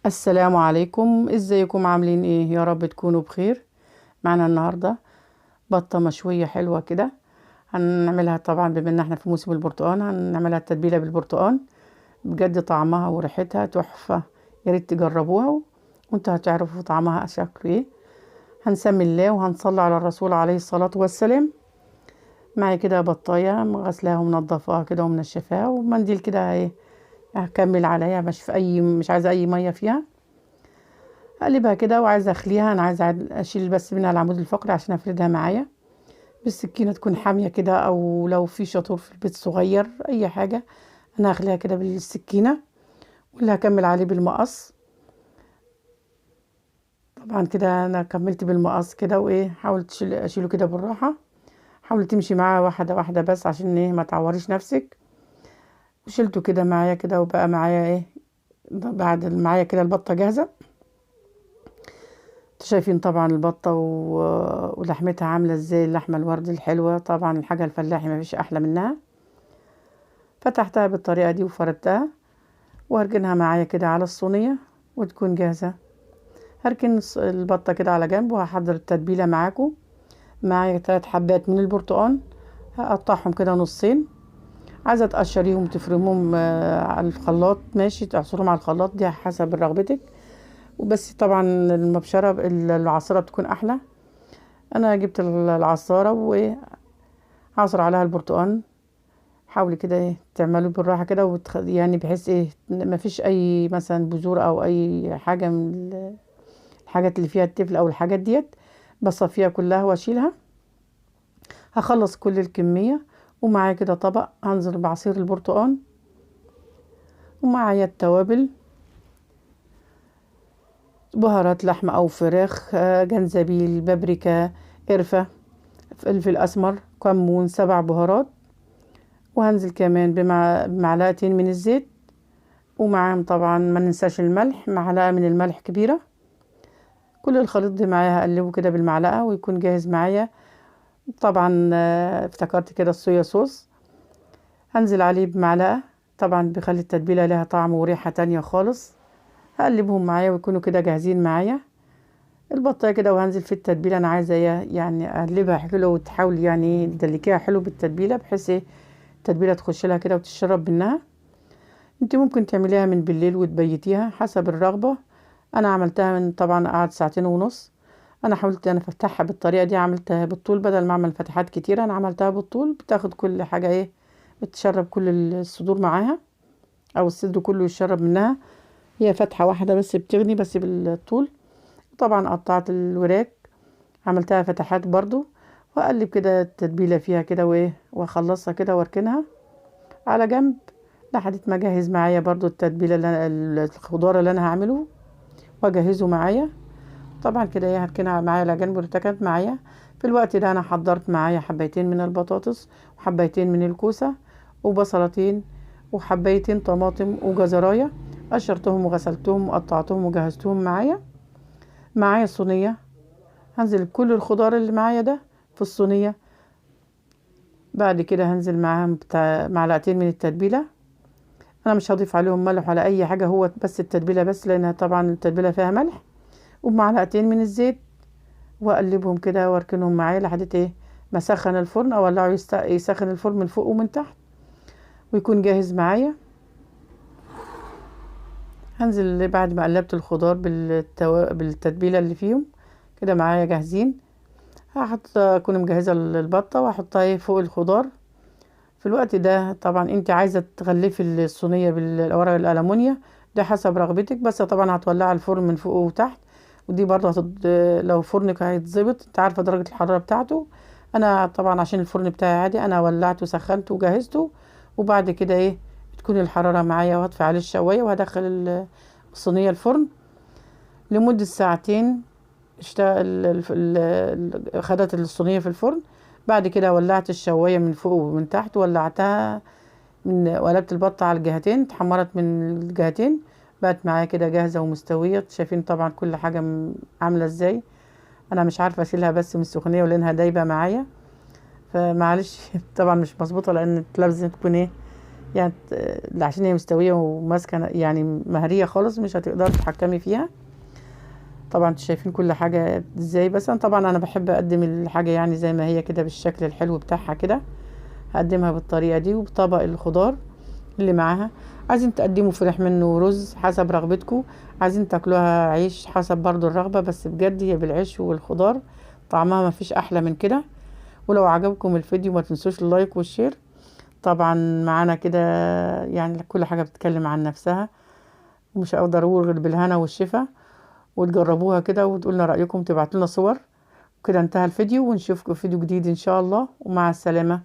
السلام عليكم، ازيكم؟ عاملين ايه؟ يا رب تكونوا بخير. معنا النهارده بطه مشويه حلوه كده. هنعملها طبعا بما ان احنا في موسم البرتقال، هنعملها التتبيله بالبرتقال. بجد طعمها وريحتها تحفه. يا ريت تجربوها وانتوا هتعرفوا طعمها شكله ايه. هنسمي الله وهنصلي على الرسول عليه الصلاه والسلام. معي كده بطايه غسلاها ومنضفاها كده ومنشفاها ومنديل كده ايه. هكمل عليها، مش عايزه اي ميه فيها. اقلبها كده وعايزه اخليها، انا عايزه اشيل بس منها العمود الفقري عشان افردها معايا بالسكينه تكون حاميه كده، او لو في شاطور في البيت صغير اي حاجه. انا هخليها كده بالسكينه واللي هكمل عليه بالمقص. طبعا كده انا كملت بالمقص كده، وايه حاولت اشيله كده بالراحه. حاولي تمشي معاه واحده واحده بس عشان ايه ما تعوريش نفسك. وشلته كده معايا كده وبقى معايا ايه. بعد معايا كده البطه جاهزه. انتوا شايفين طبعا البطة ولحمتها عاملة ازاي، اللحمة الورد الحلوة، طبعا الحاجة الفلاحي ما فيش احلى منها. فتحتها بالطريقة دي وفردتها وهركنها معايا كده على الصينية وتكون جاهزة. هركن البطة كده على جنب وهحضر التتبيلة معاكم. معايا 3 حبات من البرتقال، هقطعهم كده نصين. عايزة تقشريهم تفرمهم على الخلاط ماشي، تعصرهم على الخلاط دي حسب رغبتك. وبس طبعا المبشرة العصرة بتكون احلى. انا جبت العصارة وعصر عليها البرتقال. حاولي كده ايه تعملوا بالراحة كده يعني بحيث ايه ما فيش اي مثلا بذور او اي حاجة من الحاجات اللي فيها التفل او الحاجات ديت. بصفيها كلها واشيلها. هخلص كل الكمية. ومعايا كده طبق هنزل بعصير البرتقال. ومعايا التوابل، بهارات لحمة او فراخ، جنزبيل، بابريكا، قرفة، فلفل اسمر، كمون، 7 بهارات. وهنزل كمان بمعلقتين من الزيت. ومعاهم طبعا ما ننساش الملح، معلقة من الملح كبيرة. كل الخليط ده معايا هقلبه كده بالمعلقة ويكون جاهز معايا. طبعا افتكرت كده الصويا صوص هنزل عليه بمعلقة. طبعا بيخلي التتبيلة لها طعم وريحة تانية خالص. هقلبهم معايا ويكونوا كده جاهزين معايا. البطاية كده وهنزل في التتبيلة. انا عايزة يعني اقلبها حلو وتحاول يعني تدلكيها حلو بالتتبيلة بحيث ايه التتبيلة تخش لها كده وتشرب منها. انت ممكن تعمليها من بالليل وتبيتيها حسب الرغبة. انا عملتها من طبعا قعد 2.5 ساعة. انا حاولت انا افتحها بالطريقة دي، عملتها بالطول بدل ما اعمل فتحات كتيرة. انا عملتها بالطول بتاخد كل حاجة ايه بتشرب كل الصدور معاها، او الصدر كله يشرب منها. هي فتحة واحدة بس بتغني بس بالطول. طبعا قطعت الوراك، عملتها فتحات برضو. واقلب كده التتبيلة فيها كده وايه واخلصها كده واركنها على جنب لحد ما اجهز معايا برضو التتبيله الخضار اللي انا هعمله واجهزه معايا. طبعا كده هي هركنها معايا على جنب وارتكنت معايا. في الوقت ده انا حضرت معايا حبايتين من البطاطس وحبايتين من الكوسه وبصلتين وحبايتين طماطم وجزرايه. قشرتهم وغسلتهم وقطعتهم وجهزتهم معايا. معايا صينيه هنزل كل الخضار اللي معايا ده في الصينيه. بعد كده هنزل معاهم بتاع معلقتين من التتبيله. انا مش هضيف عليهم ملح ولا اي حاجه، هو بس التتبيله بس لانها طبعا التتبيله فيها ملح. وبمعلقتين من الزيت. واقلبهم كده واركنهم معايا لحد ايه ما اسخن الفرن او اولعه يسخن الفرن من فوق ومن تحت ويكون جاهز معايا. هنزل بعد ما قلبت الخضار بالتتبيله اللي فيهم كده معايا جاهزين. هحط اكون مجهزه البطه واحطها ايه فوق الخضار. في الوقت ده طبعا انت عايزه تغلفي الصينيه بالورق الالومنيا، ده حسب رغبتك. بس طبعا هتولعي الفرن من فوق وتحت. ودي برضه لو فرنك هيتظبط انت عارفه درجه الحراره بتاعته. انا طبعا عشان الفرن بتاعي عادي انا ولعته وسخنته وجهزته. وبعد كده ايه بتكون الحراره معايا وهطفي عليه الشوايه وهدخل الصينيه الفرن لمده ساعتين. اشتغل خدت الصينيه في الفرن. بعد كده ولعت الشوايه من فوق ومن تحت ولعتها وقلبت البطة على الجهتين، اتحمرت من الجهتين. بقت معايا كده جاهزة ومستوية. شايفين طبعا كل حاجة عاملة ازاي. انا مش عارفة اشيلها بس من السخونية ولانها دايبة معايا. فمعلش طبعا مش مظبوطة لان لازم تكون ايه يعني عشان هي مستوية وماسكة يعني مهرية خالص، مش هتقدر تتحكمي فيها. طبعا انتوا شايفين كل حاجة ازاي، بس انا طبعا بحب اقدم الحاجة يعني زي ما هي كده بالشكل الحلو بتاعها كده. هقدمها بالطريقة دي وبطبق الخضار اللي معاها. عايزين تقدموا فراخ منه رز حسب رغبتكم، عايزين تاكلوها عيش حسب برضو الرغبة، بس بجد هي بالعيش والخضار طعمها ما فيش احلى من كده. ولو عجبكم الفيديو ما تنسوش اللايك والشير. طبعا معانا كده يعني كل حاجة بتتكلم عن نفسها، ومش هقدر اقول غير بالهنا والشفا. وتجربوها كده وتقولنا رأيكم، تبعتولنا صور. كده انتهى الفيديو، ونشوفكم في فيديو جديد ان شاء الله، ومع السلامة.